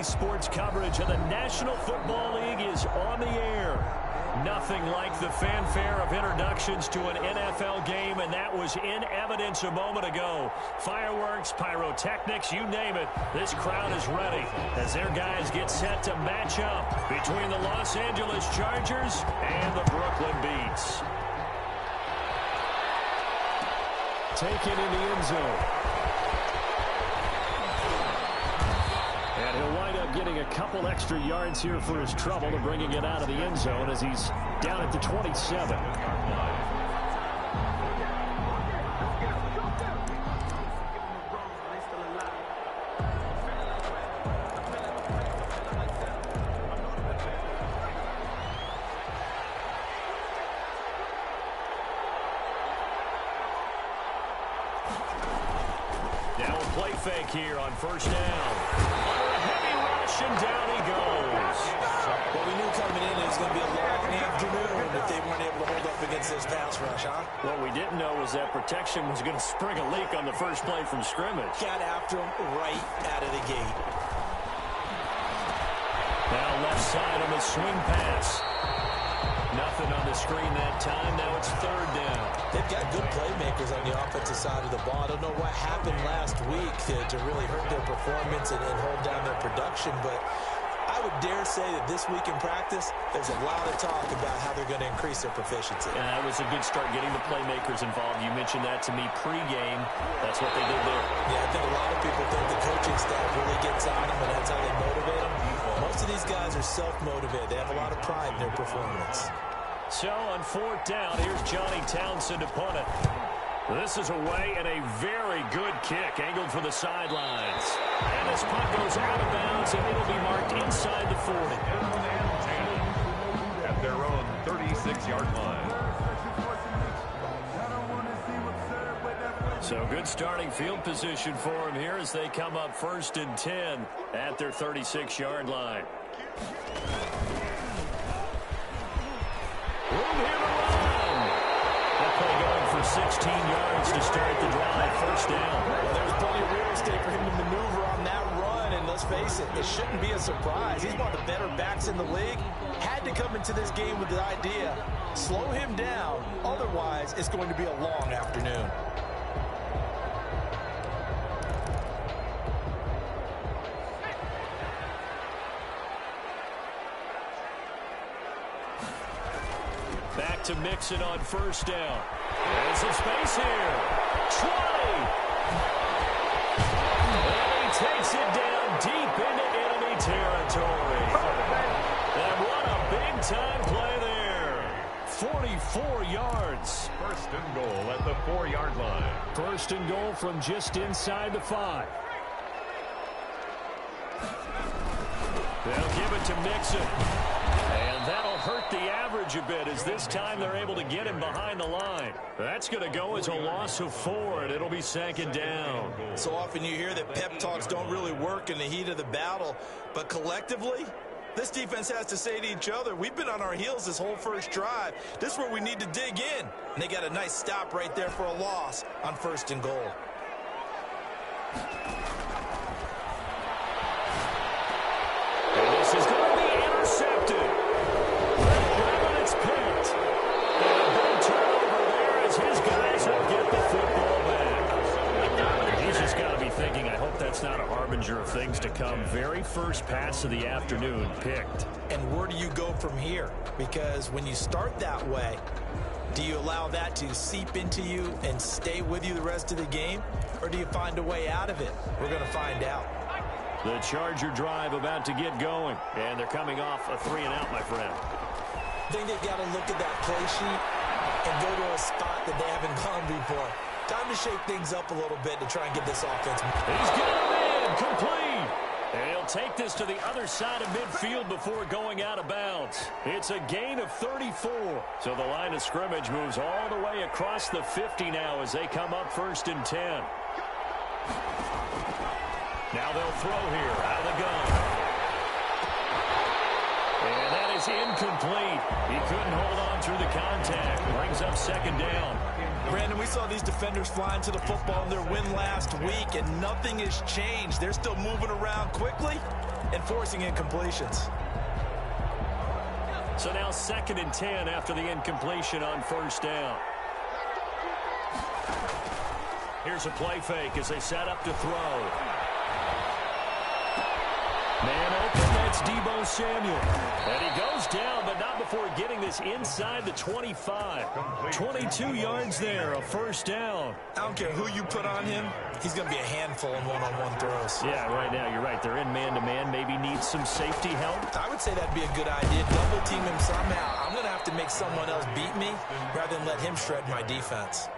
Today's sports coverage of the National Football League is on the air. Nothing like the fanfare of introductions to an NFL game, and that was in evidence a moment ago. Fireworks, pyrotechnics, you name it. This crowd is ready as their guys get set to match up between the Los Angeles Chargers and the Brooklyn Beats. Taken in the end zone. And he'll wind up getting a couple extra yards here for his trouble to bringing it out of the end zone as he's down at the 27. Now a play fake here on first down. And down he goes. Well, we knew coming in it was going to be a long afternoon if they weren't able to hold up against this pass rush, huh? What we didn't know was that protection was going to spring a leak on the first play from scrimmage. Got after him right out of the gate. Now left side on the swing pass. Nothing on the screen that time. Now it's third down. They've got good playmakers on the offensive side of the ball. I don't know what happened last week to really hurt their performance and hold down their production, but I would dare say that this week in practice, there's a lot of talk about how they're going to increase their proficiency. And that was a good start getting the playmakers involved. You mentioned that to me pregame. That's what they did there. Yeah, I think a lot of people think the coaching staff really gets on them, and that's how they motivate them. Most of these guys are self-motivated. They have a lot of pride in their performance. So on fourth down, here's Johnny Townsend to punt it. This is away and a very good kick angled for the sidelines. And this punt goes out of bounds, and it'll be marked inside the 40. At their own 36-yard line. So good starting field position for him here as they come up first and 10 at their 36-yard line. Room here to run. That play going for 16 yards to start the drive. First down. Well, there's plenty of real estate for him to maneuver on that run, and let's face it shouldn't be a surprise. He's one of the better backs in the league. Had to come into this game with the idea, slow him down, otherwise it's going to be a long afternoon. Back to Mixon on first down. There's some space here. 20. And he takes it down deep into enemy territory. And what a big-time play there. 44 yards. First and goal at the 4-yard line. First and goal from just inside the 5. They'll give it to Mixon. And that'll hurt the average a bit as this time they're able to get him behind the line. That's going to go as a loss of 4, and it'll be second down. So often you hear that pep talks don't really work in the heat of the battle, but collectively, this defense has to say to each other, we've been on our heels this whole first drive. This is where we need to dig in. And they got a nice stop right there for a loss on first and goal. And this is going to be intercepted. It's picked. And a big turnover there as his guys will get the football back. He's just got to be thinking, I hope that's not a harbinger of things to come. Very first pass of the afternoon picked. And where do you go from here? Because when you start that way, do you allow that to seep into you and stay with you the rest of the game? Or do you find a way out of it? We're going to find out. The Charger drive about to get going. And they're coming off a 3-and-out, my friend. I think they've got to look at that play sheet and go to a spot that they haven't gone before. Time to shake things up a little bit to try and get this offense. He's got him in, complete. And he'll take this to the other side of midfield before going out of bounds. It's a gain of 34. So the line of scrimmage moves all the way across the 50 now as they come up first and 10. Now they'll throw here out of the gun. And that is incomplete. He couldn't hold on through the contact. Brings up second down. Brandon, we saw these defenders flying to the football in their win last week, and nothing has changed. They're still moving around quickly. and forcing incompletions. So now 2nd and 10 after the incompletion on 1st down. Here's a play fake as they set up to throw. Man open, that's Deebo Samuel. And he goes down, but not before getting this inside the 25. 22 yards there, a 1st down. I don't care who you put on him, he's going to be a handful in one-on-one throws. Yeah, right now, you're right. They're in man-to-man, maybe needs some safety help. I would say that'd be a good idea. Double team him somehow. I'm going to have to make someone else beat me rather than let him shred my defense.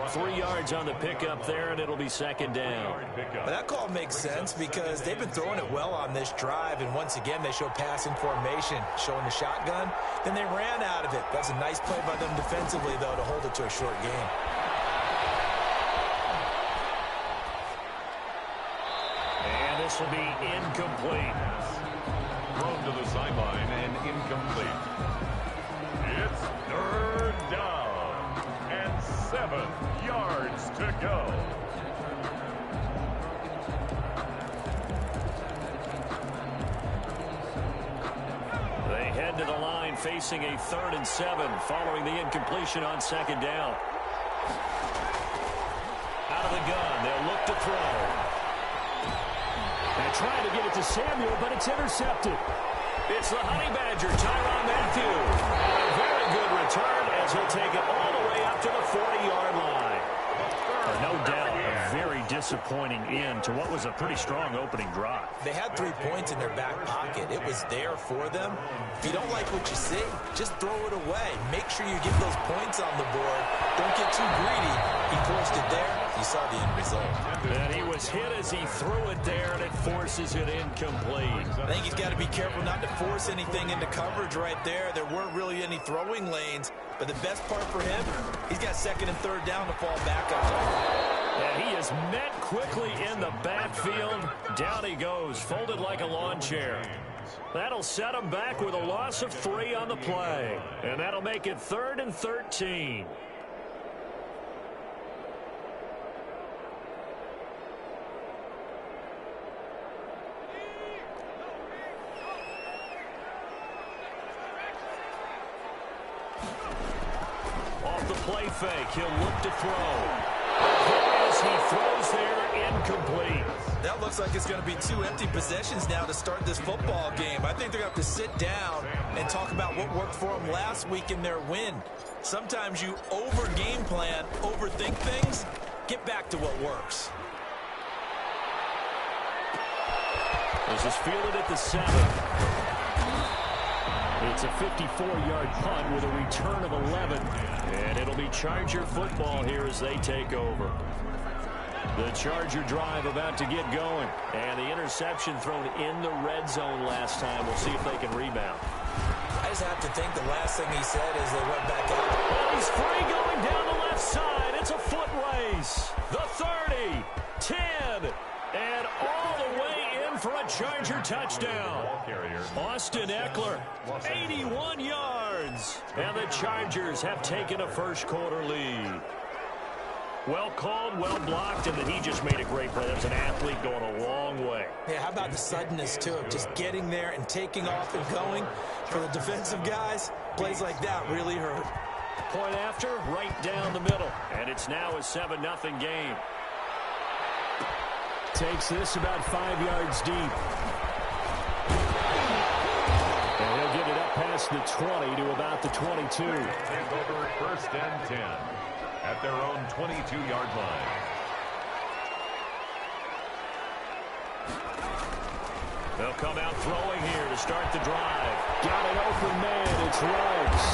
3 yards on the pickup there, and it'll be 2nd down. But that call makes sense because they've been throwing it well on this drive, and once again, they show passing formation, showing the shotgun. Then they ran out of it. That's a nice play by them defensively, though, to hold it to a short game. And this will be incomplete. Thrown to the sideline and incomplete. It's 3rd down. 7 yards to go. They head to the line facing a 3rd and 7 following the incompletion on 2nd down. Out of the gun, they'll look to throw. They try to get it to Samuel, but it's intercepted. It's the Honey Badger, Tyrann Mathieu. And a very good return as he'll take it all the way up to the 40-yard line. No doubt, a very disappointing end to what was a pretty strong opening drive. They had 3 points in their back pocket. It was there for them. If you don't like what you see, just throw it away. Make sure you get those points on the board. Don't get too greedy. He forced it there. You saw the end result. And he was hit as he threw it there, and it forces it incomplete. I think he's got to be careful not to force anything into coverage right there. There weren't really any throwing lanes. But the best part for him, he's got 2nd and 3rd down to fall back on. And he is met quickly in the backfield. Down he goes, folded like a lawn chair. That'll set him back with a loss of 3 on the play. And that'll make it 3rd and 13. Off the play fake, he'll look to throw. As he throws there, incomplete. That looks like it's going to be 2 empty possessions now to start this football game. I think they're going to have to sit down and talk about what worked for them last week in their win. Sometimes you over-game plan, overthink things. Get back to what works. This is fielded at the 7. It's a 54-yard punt with a return of 11. And it'll be Charger football here as they take over. The Charger drive about to get going. And the interception thrown in the red zone last time. We'll see if they can rebound. I just have to think the last thing he said is they went back out. And he's free going down the left side. It's a foot race. The 30, 10, and all the way in for a Charger touchdown. Austin Eckler, 81 yards. And the Chargers have taken a first-quarter lead. Well called, well blocked, and then he just made a great play. That was an athlete going a long way. Yeah, how about the suddenness to it? Just getting there and taking off and going. For the defensive guys, plays like that really hurt. Point after, right down the middle. And it's now a 7-0 game. Takes this about 5 yards deep. And he'll get it up past the 20 to about the 22. Take over 1st and 10 at their own 22-yard line. They'll come out throwing here to start the drive. Got an open man. It's Ruggs.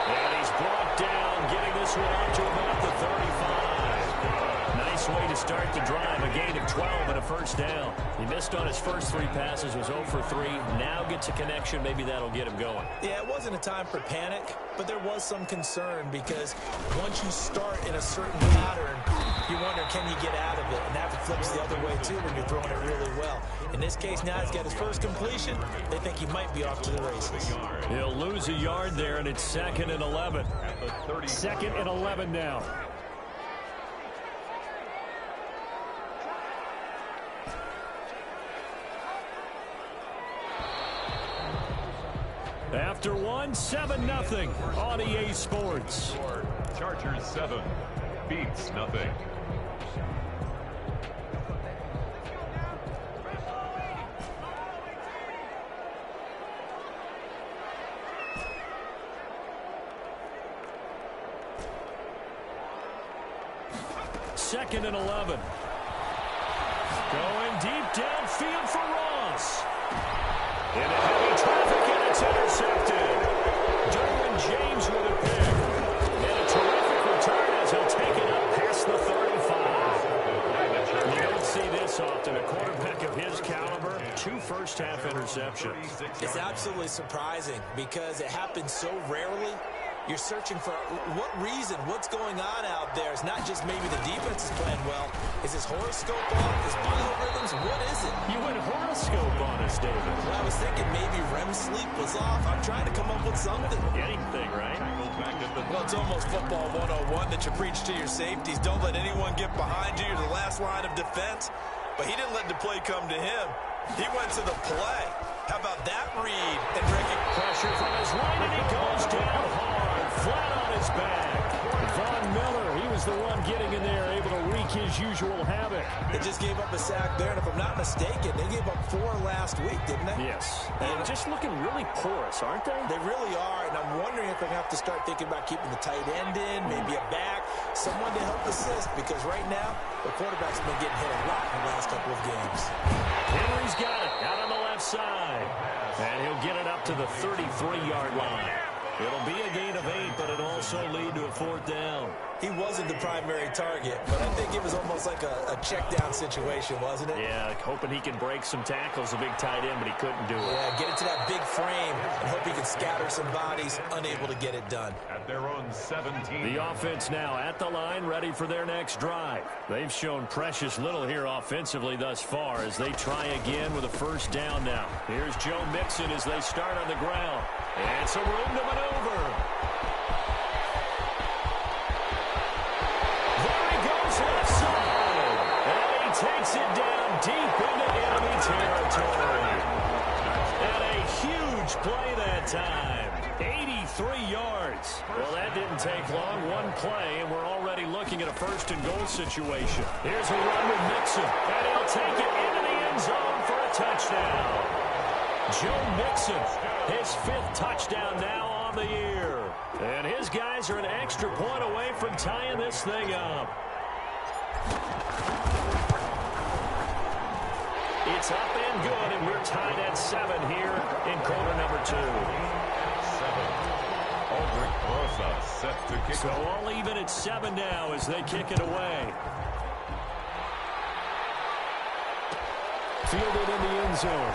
And he's brought down, getting this one out to about the 35. Nice way to start the drive. A gain of 12 and a first down. He missed on his first 3 passes, was 0 for 3. Now gets a connection. Maybe that'll get him going. Yeah, it wasn't a time for panic, but there was some concern because once you start in a certain pattern, you wonder, can you get out of it? And that flips the other way, too, when you're throwing it really well. In this case, now he's got his first completion. They think he might be off to the races. He'll lose a yard there, and it's 2nd and 11. 2nd and 11 now. After one, 7-0 on EA Sports. Chargers 7, Beats nothing. Second and 11. Going deep downfield for Ross. Into heavy traffic, and it's intercepted. Derwin James with a pick. And a terrific return as he'll take it up past the 35. You don't see this often. A quarterback of his caliber, 2 first-half interceptions. It's absolutely surprising because it happens so rarely. You're searching for what reason, what's going on out there. It's not just maybe the defense is playing well. Is his horoscope off? His biorhythms? What is it? You went horoscope on us, David. Well, I was thinking maybe REM sleep was off. I'm trying to come up with something. Anything, right? Well, it's almost football 101 that you preach to your safeties. Don't let anyone get behind you. You're the last line of defense. But he didn't let the play come to him. He went to the play. How about that read? And pressure from his right, and he goes down hard, flat on his back. Von Miller, he was the one getting in there, able to wreak his usual havoc. They just gave up a sack there, and if I'm not mistaken, they gave up 4 last week, didn't they? Yes. And just looking really porous, aren't they? They really are, and I'm wondering if they're going to have to start thinking about keeping the tight end in, maybe a back, someone to help assist, because right now, the quarterback's been getting hit a lot in the last couple of games. Henry's got it out on the left side, and he'll get it up to the 33-yard line. It'll be a gain of 8, but it'll also lead to a 4th down. He wasn't the primary target, but I think it was almost like a check-down situation, wasn't it? Yeah, hoping he can break some tackles, a big tight end, but he couldn't do it. Yeah, get into that big frame and hope he can scatter some bodies, unable to get it done. At their own 17. The offense now at the line, ready for their next drive. They've shown precious little here offensively thus far as they try again with a 1st down now. Here's Joe Mixon as they start on the ground. And some room to maneuver. There he goes left side. And he takes it down deep into enemy territory. And a huge play that time. 83 yards. Well, that didn't take long. One play, and we're already looking at a 1st and goal situation. Here's a run with Mixon. And he'll take it into the end zone for a touchdown. Joe Mixon, his 5th touchdown now on the year. And his guys are an extra point away from tying this thing up. It's up and good, and we're tied at 7 here in quarter number 2. 7. Aldrich Rosa set to kick. So all even at 7 now as they kick it away. Fielded in the end zone.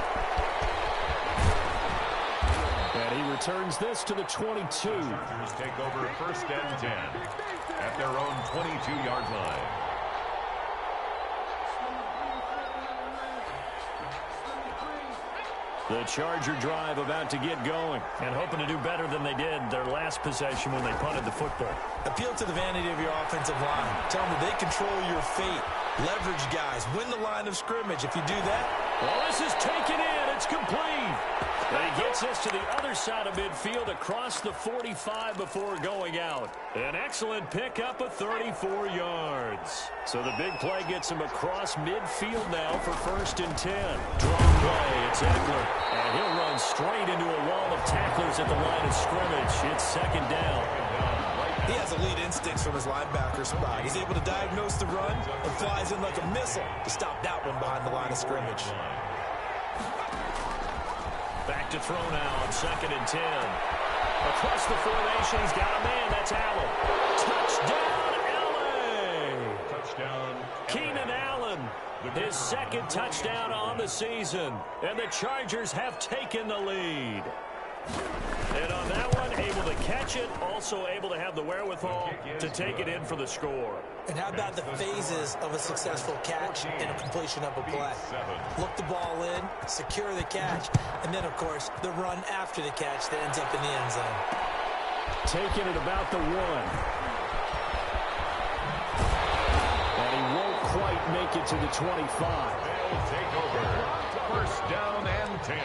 And he returns this to the 22. Chargers take over 1st and 10 at their own 22-yard line. The Charger drive about to get going and hoping to do better than they did their last possession when they punted the football. Appeal to the vanity of your offensive line. Tell them that they control your fate. Leverage guys. Win the line of scrimmage. If you do that. Well, this is taken in. It's complete. And he gets us to the other side of midfield across the 45 before going out. An excellent pickup of 34 yards. So the big play gets him across midfield now for 1st and 10. Draw play. It's Eckler. And he'll run straight into a wall of tacklers at the line of scrimmage. It's 2nd down. He has elite instincts from his linebacker spot. He's able to diagnose the run and flies in like a missile to stop that one behind the line of scrimmage. Back to throw now on 2nd and 10. Across the formation, he's got a man. That's Allen. Touchdown, LA! Touchdown. Keenan Allen, his 2nd touchdown on the season. And the Chargers have taken the lead. And on that one, able to catch it, also able to have the wherewithal to take it in for the score. And how about the phases of a successful catch and a completion of a play? Look the ball in, secure the catch, and then, of course, the run after the catch that ends up in the end zone. Taking it about the 1. And he won't quite make it to the 25. They'll take over 1st down and 10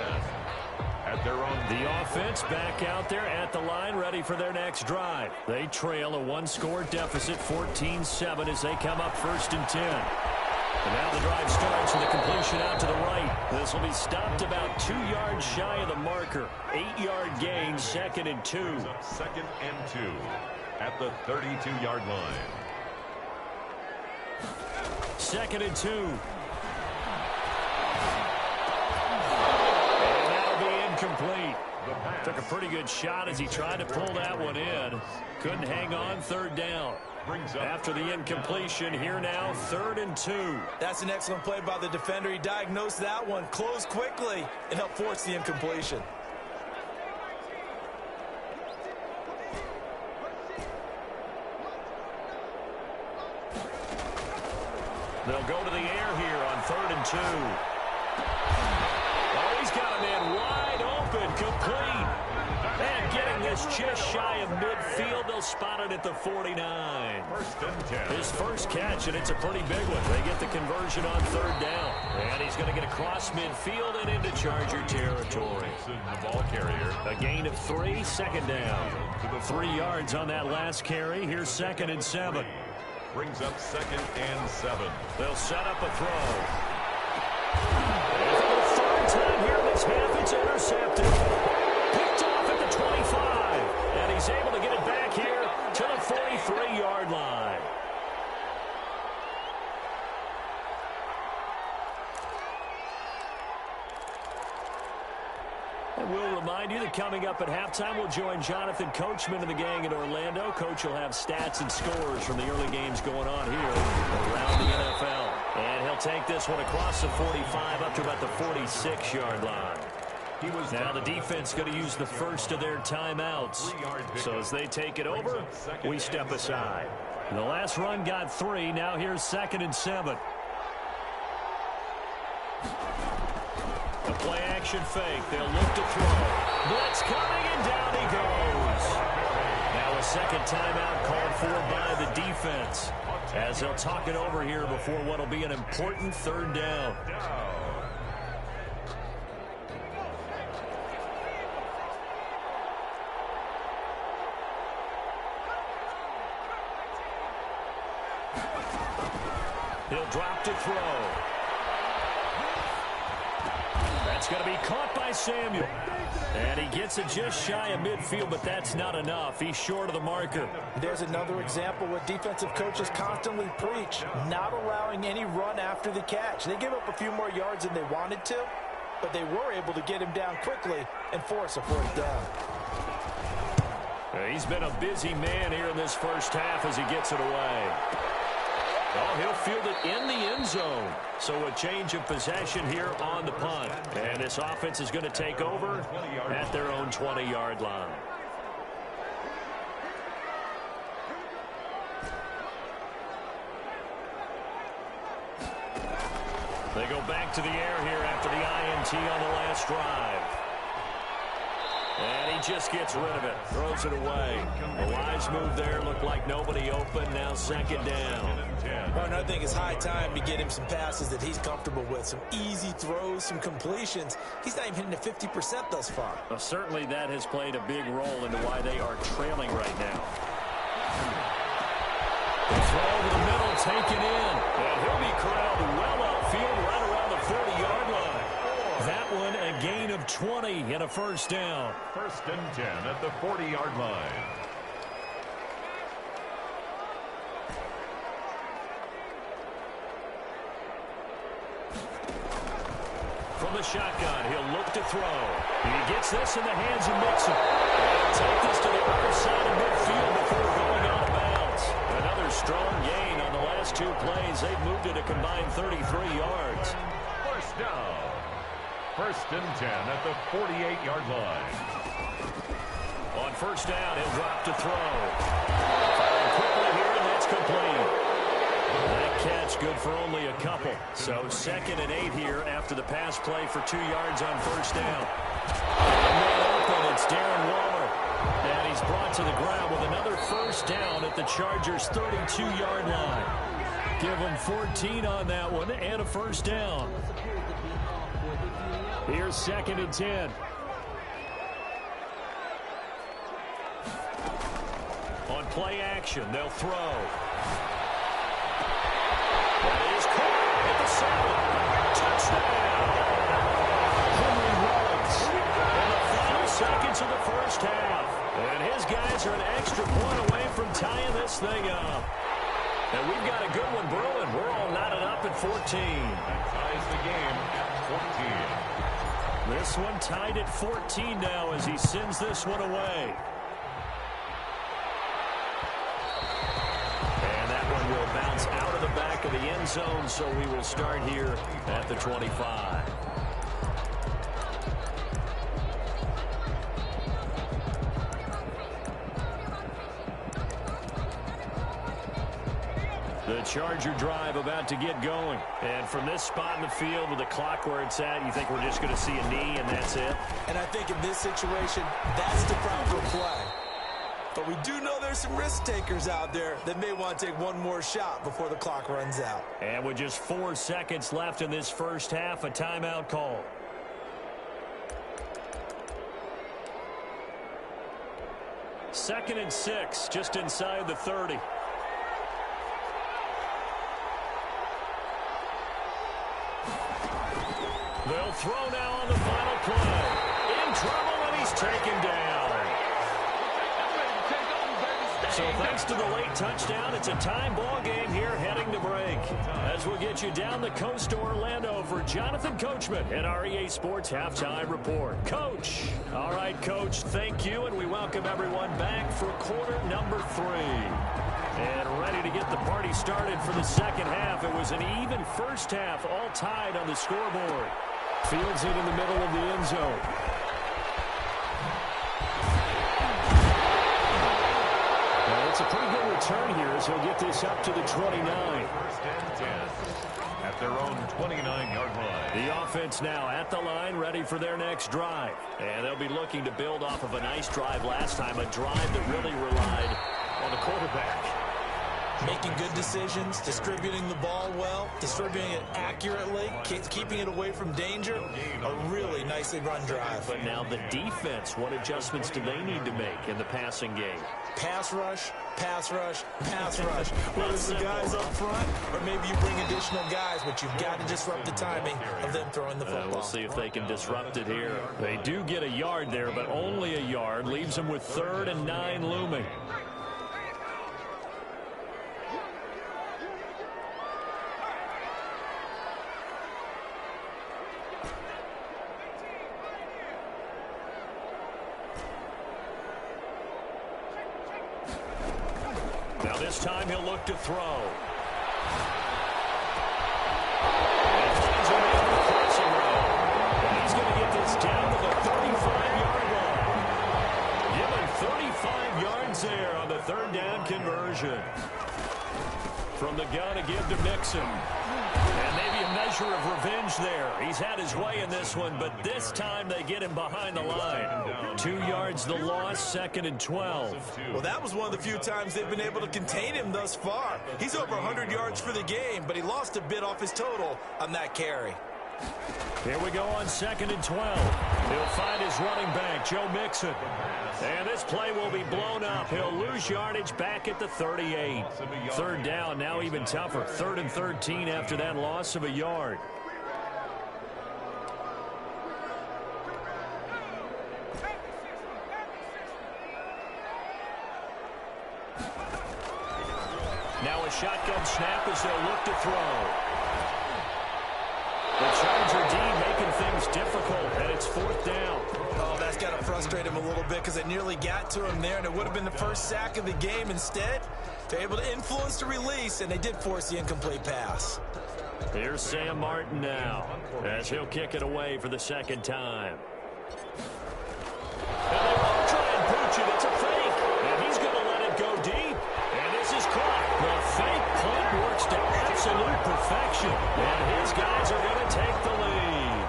at their own. The offense back out there at the line, ready for their next drive. They trail a one-score deficit, 14-7, as they come up 1st and 10. And now the drive starts with a completion out to the right. This will be stopped about 2 yards shy of the marker. 8-yard gain, 2nd and 2. 2nd and 2 at the 32-yard line. 2nd and 2. Complete. Took a pretty good shot as he tried to pull that one in. Couldn't hang on. 3rd down. After the incompletion, here now 3rd and 2. That's an excellent play by the defender. He diagnosed that one, closed quickly, and helped force the incompletion. They'll go to the air here on 3rd and 2. Oh, he's got a man wide open, complete. And getting this just shy of midfield, they'll spot it at the 49. 1st and 10. His first catch, and it's a pretty big one. They get the conversion on 3rd down. And he's going to get across midfield and into Charger territory. The ball carrier. A gain of 3, 2nd down. 3 yards on that last carry. Here's 2nd and 7. Brings up 2nd and 7. They'll set up a throw. Time here in this half, it's intercepted. Picked off at the 25. And he's able to get it back here to the 43-yard line. And we'll remind you that coming up at halftime, we'll join Jonathan Coachman and the gang in Orlando. Coach will have stats and scores from the early games going on here around the NFL. And he'll take this one across the 45 up to about the 46-yard line. Now the defense going to use the first of their timeouts. So as they take it over, we step aside. The last run got 3. Now here's 2nd and 7. A play-action fake. They'll look to throw. Blitz coming, and down he goes. Now a second timeout called for by the defense, as they'll talk it over here before what will be an important 3rd down. He'll drop to throw. That's going to be caught by Samuel. And he gets it just shy of midfield, but that's not enough. He's short of the marker. There's another example what defensive coaches constantly preach, not allowing any run after the catch. They gave up a few more yards than they wanted to, but they were able to get him down quickly and force a 4th down. He's been a busy man here in this first half as he gets it away. Oh, he'll field it in the end zone. So a change of possession here on the punt. And this offense is going to take over at their own 20-yard line. They go back to the air here after the INT on the last drive. And he just gets rid of it, throws it away. A wise move there, looked like nobody open, now 2nd down. Well, I think it's high time to get him some passes that he's comfortable with, some easy throws, some completions. He's not even hitting the 50% thus far. Well, certainly that has played a big role into why they are trailing right now. The throw over the middle, taken in. And he'll be corralled well outfield right around the 40-yard line. That one a gain of 20 and a 1st down. 1st and 10 at the 40-yard line. From the shotgun, he'll look to throw. He gets this in the hands of Mixon. He'll take this to the other side of midfield before going out of bounds. Another strong gain on the last 2 plays. They've moved it a combined 33 yards. 1st down. 1st and 10 at the 48-yard line. On 1st down, he'll drop to throw. Firing quickly here, and that's complete. That catch good for only a couple. So 2nd and 8 here after the pass play for 2 yards on 1st down. And open, it's Darren Waller. And he's brought to the ground with another 1st down at the Chargers' 32-yard line. Give them 14 on that one and a 1st down. Here's 2nd and 10. On play action, they'll throw. That is caught at the 7. Touchdown! Henry Ruggs in the final seconds of the first half. And his guys are an extra point away from tying this thing up. And we've got a good one brewing. We're all knotted up at 14. That ties the game at 14. This one tied at 14 now as he sends this one away. And that one will bounce out of the back of the end zone, so we will start here at the 25. The Charger drive about to get going. And from this spot in the field with the clock where it's at, you think we're just going to see a knee and that's it? And I think in this situation, that's the proper play. But we do know there's some risk takers out there that may want to take one more shot before the clock runs out. And with just 4 seconds left in this first half, a timeout call. Second and 6, just inside the 30. They'll throw now on the final play. In trouble, and he's taken down. So thanks to the late touchdown, it's a time ball game here heading to break. As we'll get you down the coast to Orlando for Jonathan Coachman and our EA Sports Halftime Report. Coach. All right, Coach, thank you, and we welcome everyone back for quarter number 3. And ready to get the party started for the second half. It was an even first half, all tied on the scoreboard. Fields it in the middle of the end zone. Well, it's a pretty good return here as he'll get this up to the 29. First and 10 at their own 29-yard line. The offense now at the line, ready for their next drive. And they'll be looking to build off of a nice drive last time, a drive that really relied on the quarterback. Making good decisions, distributing the ball well, distributing it accurately, keeping it away from danger. A really nicely run drive. But now the defense, what adjustments do they need to make in the passing game? Pass rush, pass rush, pass rush. Whether it's the guys up front or maybe you bring additional guys, but you've got to disrupt the timing of them throwing the football. We'll see if they can disrupt it here. They do get a yard there, but only a yard. Leaves them with 3rd and 9 looming. Now this time he'll look to throw. And finds a man on the crossing route. And he's going to get this down to the 35-yard line. Given 35 yards there on the 3rd down conversion. From the gun to give to Mixon. And maybe a measure of revenge there. He's had his way in this one, but this time they get him behind the line. 2 yards the loss, 2nd and 12. Well, that was one of the few times they've been able to contain him thus far. He's over 100 yards for the game, but he lost a bit off his total on that carry. Here we go on 2nd and 12. He'll find his running back, Joe Mixon. And this play will be blown up. He'll lose yardage back at the 38. 3rd down, now even tougher. 3rd and 13 after that loss of a yard. Now a shotgun snap as they'll look to throw. The Charger D making things difficult, and it's 4th down. Oh, that's got to frustrate him a little bit because it nearly got to him there, and it would have been the first sack of the game. Instead, they're able to influence the release, and they did force the incomplete pass. Here's Sam Martin now as he'll kick it away for the 2nd time. And they won't try and pooch it. It's a fake, and he's going to let it go deep. And this is caught. The fake punt works to absolute perfection, and his guys are going to take the lead.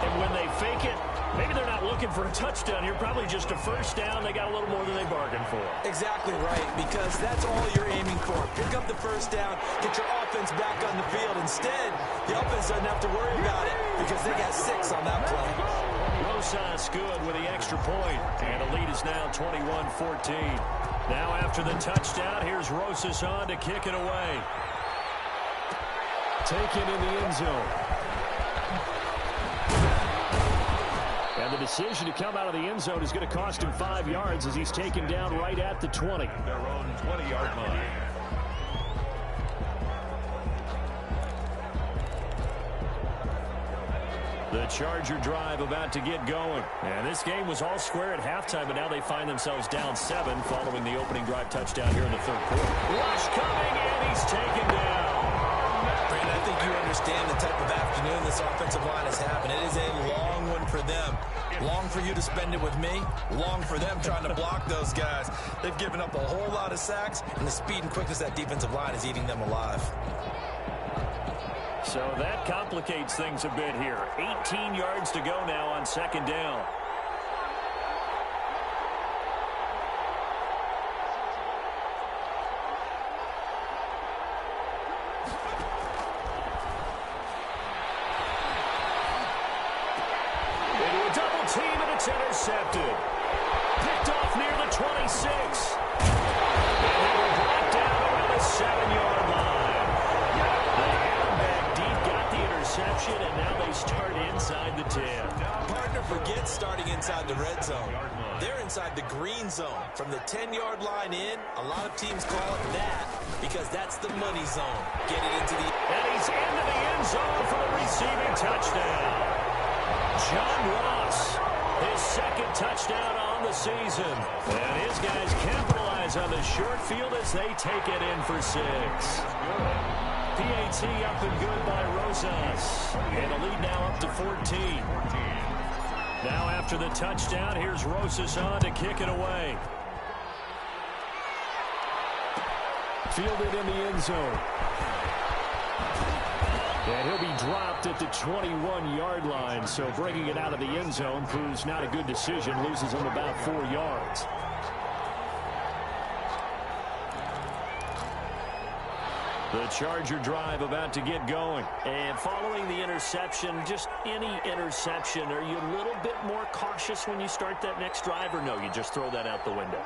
And when they fake it, maybe they're not looking for a touchdown here, probably just a 1st down. They got a little more than they bargained for. Exactly right, because that's all you're aiming for. Pick up the 1st down, get your offense back on the field. Instead, the offense doesn't have to worry about it because they got 6 on that play. Rosas good with the extra point. And the lead is now 21-14. Now after the touchdown, here's Rosas on to kick it away. Taken in the end zone. And the decision to come out of the end zone is going to cost him 5 yards as he's taken down right at the 20. Their own 20-yard line. The Charger drive about to get going. And this game was all square at halftime, but now they find themselves down 7 following the opening drive touchdown here in the third quarter. Rush coming, and he's taken down. Brandon, I think you understand the type of afternoon this offensive line is having. It is a long one for them. Long for you to spend it with me. Long for them trying to block those guys. They've given up a whole lot of sacks, and the speed and quickness of that defensive line is eating them alive. So that complicates things a bit here. 18 yards to go now on second down. Into a double team, and it's intercepted. Picked off near the 26. And they were brought down around the 7-yard line. Interception, and now they start inside the 10. Partner forgets starting inside the red zone. They're inside the green zone. From the 10-yard line in, a lot of teams call it that because that's the money zone. Get it into the... And he's into the end zone for the receiving touchdown. John Ross, his second touchdown on the season. And his guys capitalize on the short field as they take it in for 6. PAT up and good by Rosas. And the lead now up to 14. Now after the touchdown, here's Rosas on to kick it away. Fielded in the end zone. And he'll be dropped at the 21-yard line. So bringing it out of the end zone proves not a good decision. Loses him about 4 yards. The Charger drive about to get going. And following the interception, just any interception, are you a little bit more cautious when you start that next drive, or no, you just throw that out the window?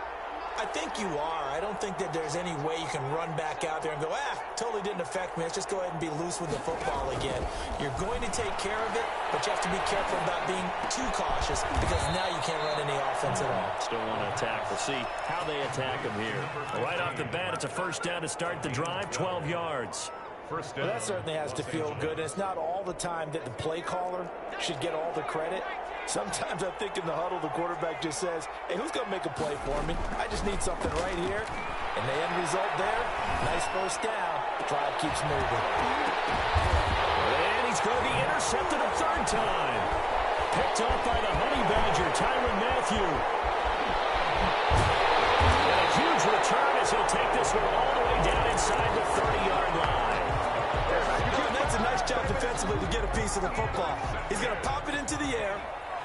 I think you are. I don't think that there's any way you can run back out there and go, totally didn't affect me. Let's just go ahead and be loose with the football again. You're going to take care of it, but you have to be careful about being too cautious because now you can't run any offense at all. Still want to attack. We'll see how they attack him here. Right off the bat, it's a first down to start the drive, 12 yards. Well, that certainly has to feel good. And it's not all the time that the play caller should get all the credit. Sometimes I think in the huddle, the quarterback just says, hey, who's going to make a play for me? I just need something right here. And the end result there, nice first down. The drive keeps moving. And he's going to be intercepted a third time. Picked off by the Honey Badger, Tyrann Mathieu. And a huge return as he'll take this one all the way down inside the 30-yard line. And that's a nice job defensively to get a piece of the football. He's going to pop it into the air.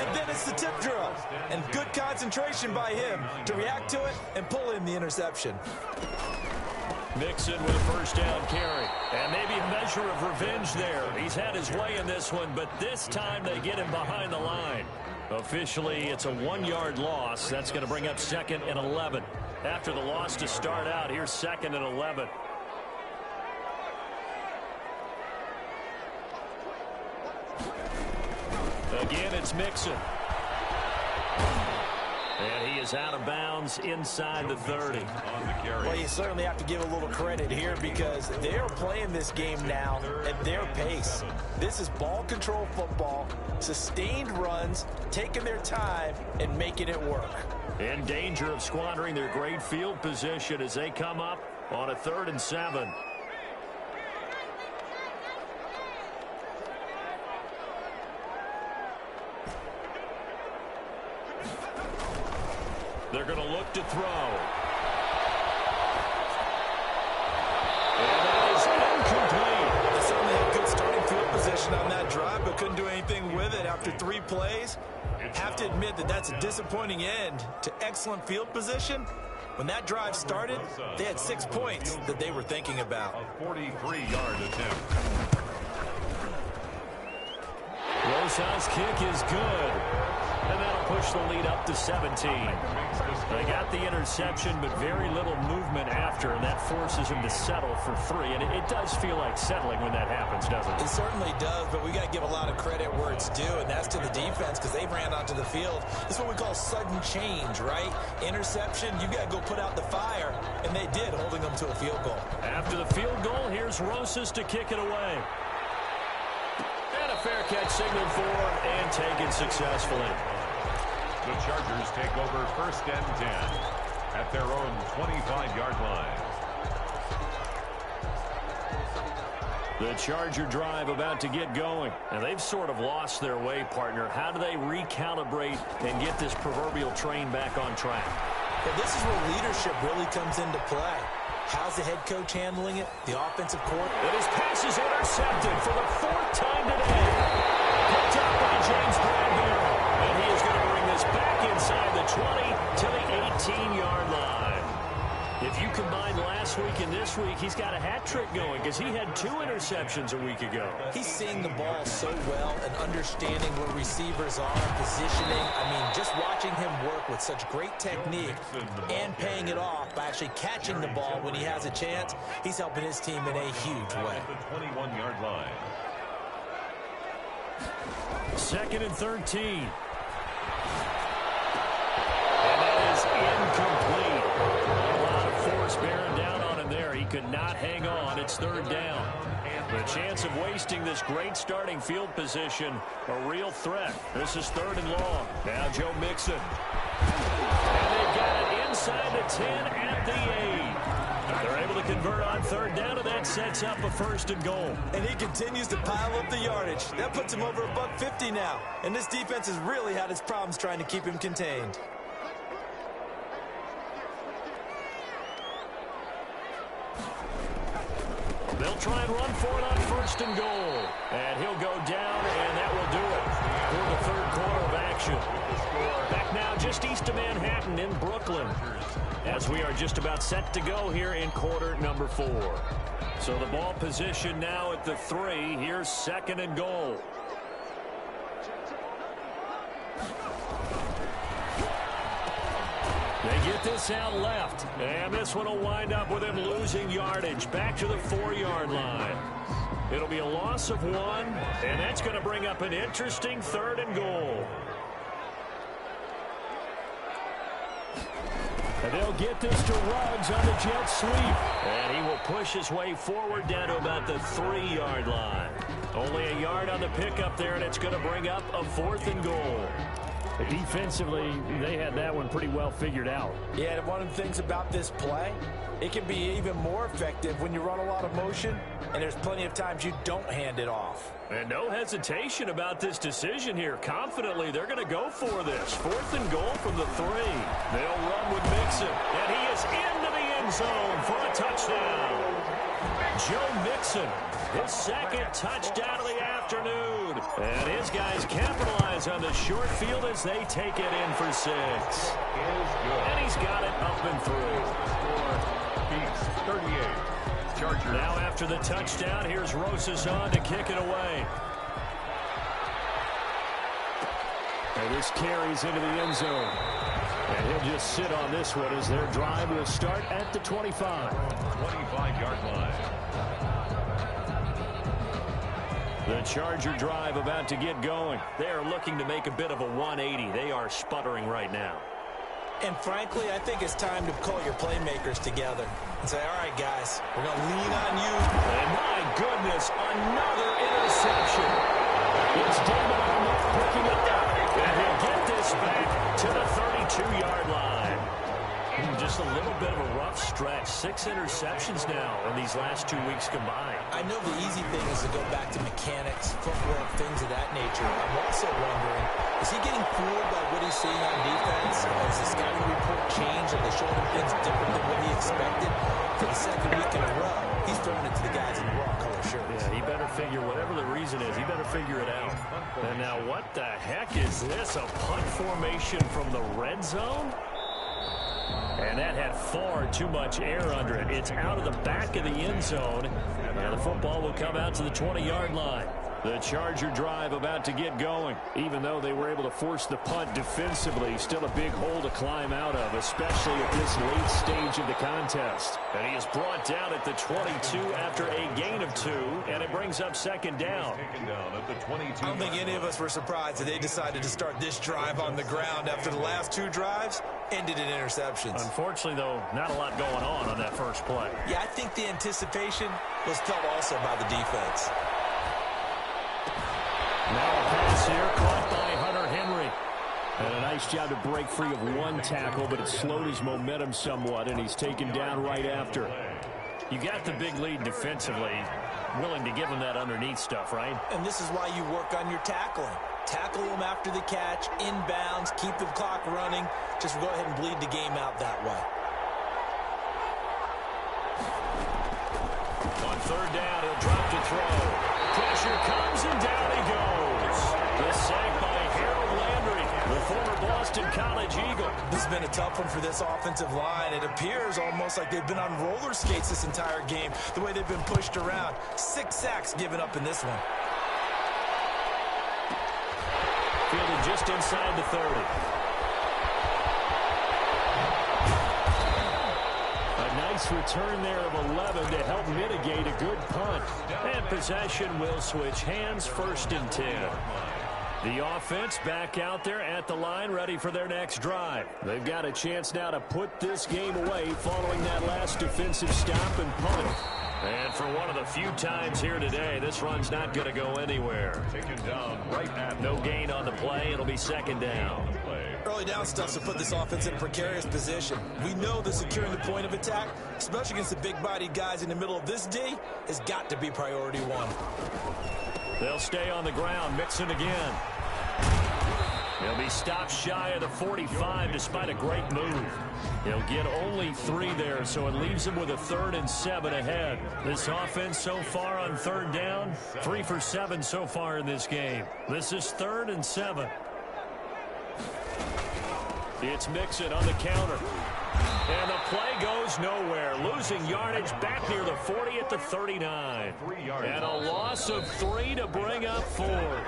And then it's the tip drill. And good concentration by him to react to it and pull in the interception. Mixon with a first down carry. And maybe a measure of revenge there. He's had his way in this one, but this time they get him behind the line. Officially, it's a 1-yard loss. That's going to bring up 2nd and 11. After the loss to start out, here's 2nd and 11. Again, it's Mixon. And he is out of bounds inside the 30. Well, you certainly have to give a little credit here because they're playing this game now at their pace. This is ball control football, sustained runs, taking their time and making it work. In danger of squandering their great field position as they come up on a 3rd and 7. They're going to look to throw. And that is incomplete. They certainly had good starting field position on that drive, but couldn't do anything with it after 3 plays. Have to admit that that's a disappointing end to excellent field position. When that drive started, they had 6 points that they were thinking about. A 43-yard attempt. Rosas' kick is good. And that'll push the lead up to 17. They got the interception, but very little movement after, and that forces him to settle for 3. And it does feel like settling when that happens, doesn't it? It certainly does, but we got to give a lot of credit where it's due, and that's to the defense because they ran onto the field. This is what we call sudden change, right? Interception, you got to go put out the fire, and they did, holding them to a field goal. After the field goal, here's Rosas to kick it away. And a fair catch signaled for and taken successfully. The Chargers take over 1st and 10 at their own 25-yard line. The Charger drive about to get going. And they've sort of lost their way, partner. How do they recalibrate and get this proverbial train back on track? Well, this is where leadership really comes into play. How's the head coach handling it? The offensive coordinator. And his pass is intercepted for the 4th time today. Picked up by James Bradbury. And he is going to bring this back inside the 20 to the 18-yard line. If you combine last week and this week, he's got a hat trick going because he had 2 interceptions a week ago. He's seeing the ball so well and understanding where receivers are, positioning. I mean, just watching him work with such great technique and paying it off by actually catching the ball when he has a chance, he's helping his team in a huge way. The 21-yard line. 2nd and 13. And that is incomplete. A lot of force bearing down on him there. He could not hang on. It's 3rd down. The chance of wasting this great starting field position, a real threat. This is 3rd and long. Now Joe Mixon. And they've got it inside the 10 at the 8. They're able to convert on 3rd down, and that sets up a 1st and goal. And he continues to pile up the yardage. That puts him over $150 now. And this defense has really had its problems trying to keep him contained. They'll try and run for it on 1st and goal. And he'll go down, and that will do it for the 3rd quarter of action. Back now just east of Manhattan in Brooklyn, as we are just about set to go here in quarter number 4. So the ball position now at the 3. Here's 2nd and goal. They get this out left, and this one will wind up with him losing yardage back to the 4-yard line. It'll be a loss of 1, and that's going to bring up an interesting 3rd and goal. And they'll get this to Ruggs on the jet sweep. And he will push his way forward down to about the 3-yard line. Only a yard on the pickup there, and it's going to bring up a 4th and goal. Defensively, they had that one pretty well figured out. Yeah, and one of the things about this play, it can be even more effective when you run a lot of motion, and there's plenty of times you don't hand it off. And no hesitation about this decision here. Confidently, they're going to go for this. 4th and goal from the 3. They'll run with Mixon, and he is into the end zone for a touchdown. Joe Mixon, his 2nd touchdown of the afternoon. And his guys capitalize on the short field as they take it in for 6. And he's got it up and through. Score, 38. Chargers. Now after the touchdown, here's Rosas on to kick it away. And this carries into the end zone. And he'll just sit on this one as their drive will start at the 25. 25-yard line. The Charger drive about to get going. They are looking to make a bit of a 180. They are sputtering right now. And frankly, I think it's time to call your playmakers together and say, all right, guys, we're going to lean on you. And my goodness, another interception. It's David Arnett picking it up. And he'll get this back to the 32-yard line. Just a little bit of a rough stretch. 6 interceptions now in these last 2 weeks combined. I know the easy thing is to go back to mechanics, footwork, things of that nature. I'm also wondering, is he getting fooled by what he's seeing on defense? Has the scouting report changed? Are they showing him things different than what he expected? For the 2nd week in a row, he's throwing it to the guys in the wrong color shirts. Yeah, he better figure, whatever the reason is, he better figure it out. And now what the heck is this? A punt formation from the red zone? And that had far too much air under it. It's out of the back of the end zone. And the football will come out to the 20-yard line. The Charger drive about to get going. Even though they were able to force the punt defensively, still a big hole to climb out of, especially at this late stage of the contest. And he is brought down at the 22 after a gain of 2, and it brings up second down. I don't think any of us were surprised that they decided to start this drive on the ground after the last 2 drives ended in interceptions. Unfortunately, though, not a lot going on that first play. Yeah, I think the anticipation was felt also by the defense. Now a pass here caught by Hunter Henry. And a nice job to break free of one tackle, but it slowed his momentum somewhat, and he's taken down right after. You got the big lead defensively, willing to give him that underneath stuff, right? And this is why you work on your tackling. Tackle them after the catch, inbounds, keep the clock running. Just go ahead and bleed the game out that way. On third down, he'll drop to throw. Pressure comes, and down he goes. The sack by Harold Landry, the former Boston College Eagle. This has been a tough one for this offensive line. It appears almost like they've been on roller skates this entire game, the way they've been pushed around. 6 sacks given up in this one. Fielded just inside the 30. A nice return there of 11 to help mitigate a good punt. And possession will switch hands, 1st and 10. The offense back out there at the line, ready for their next drive. They've got a chance now to put this game away following that last defensive stop and punt. And for one of the few times here today, this run's not going to go anywhere. Taken down right at no gain on the play. It'll be second down. Early down stuff to put this offense in a precarious position. We know that securing the point of attack, especially against the big-bodied guys in the middle of this D, has got to be priority 1. They'll stay on the ground. Mixon again. He'll be stopped shy of the 45 despite a great move. He'll get only 3 there, so it leaves him with a 3rd and 7 ahead. This offense so far on third down, 3 for 7 so far in this game. This is 3rd and 7. It's Mixon on the counter. And the play goes nowhere. Losing yardage back near the 40 at the 39. And a loss of 3 to bring up 4.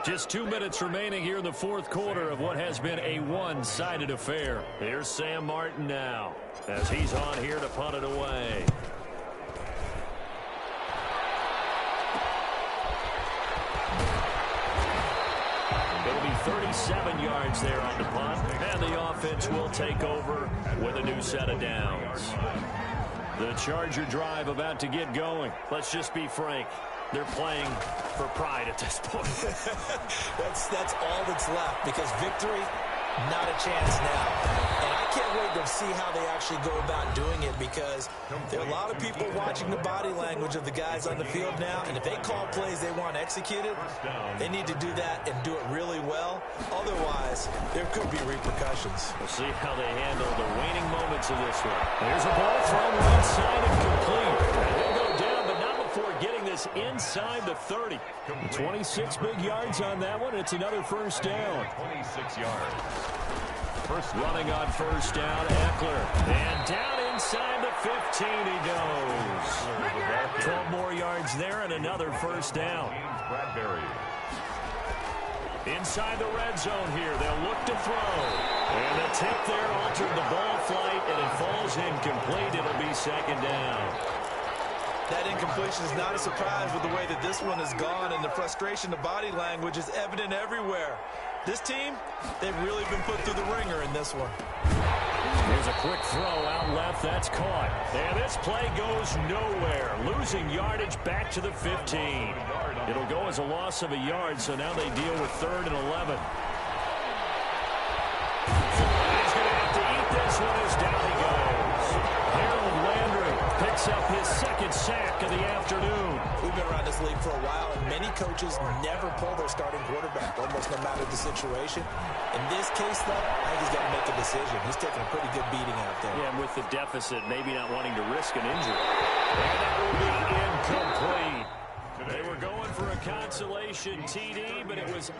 Just 2 minutes remaining here in the 4th quarter of what has been a one-sided affair. Here's Sam Martin now as he's on here to punt it away. It'll be 37 yards there on the punt, and the offense will take over with a new set of downs. The Charger drive about to get going. Let's just be frank. They're playing for pride at this point. That's all that's left, because victory, not a chance now. And I can't wait to see how they actually go about doing it, because there are a lot of people watching the body language of the guys on the field now, and if they call plays they want executed, they need to do that and do it really well. Otherwise, there could be repercussions. We'll see how they handle the waning moments of this one. There's a ball thrown right side and complete. And they'll go down, but not before getting this inside the 30. 26 big yards on that one. It's another first down. 26 yards. Running on first down, Eckler. And down inside the 15 he goes. 12 more yards there and another first down. Bradbury. Inside the red zone here. They'll look to throw. And the tip there altered the ball flight, and it falls incomplete. It'll be second down. That incompletion is not a surprise with the way that this one has gone, and the frustration, the body language is evident everywhere. This team, they've really been put through the ringer in this one. Here's a quick throw out left. That's caught. And this play goes nowhere. Losing yardage back to the 15. It'll go as a loss of a yard, so now they deal with 3rd and 11. He's going to have to eat this one as down he goes. Harold Landry picks up his 2nd sack of the afternoon. We've been around this league for a while, and many coaches never pull their starting quarterback, almost no matter the situation. In this case, though, I think he's got to make a decision. He's taking a pretty good beating out there. Yeah, and with the deficit, maybe not wanting to risk an injury. And that will be incomplete. They were going for a consolation TD, but it was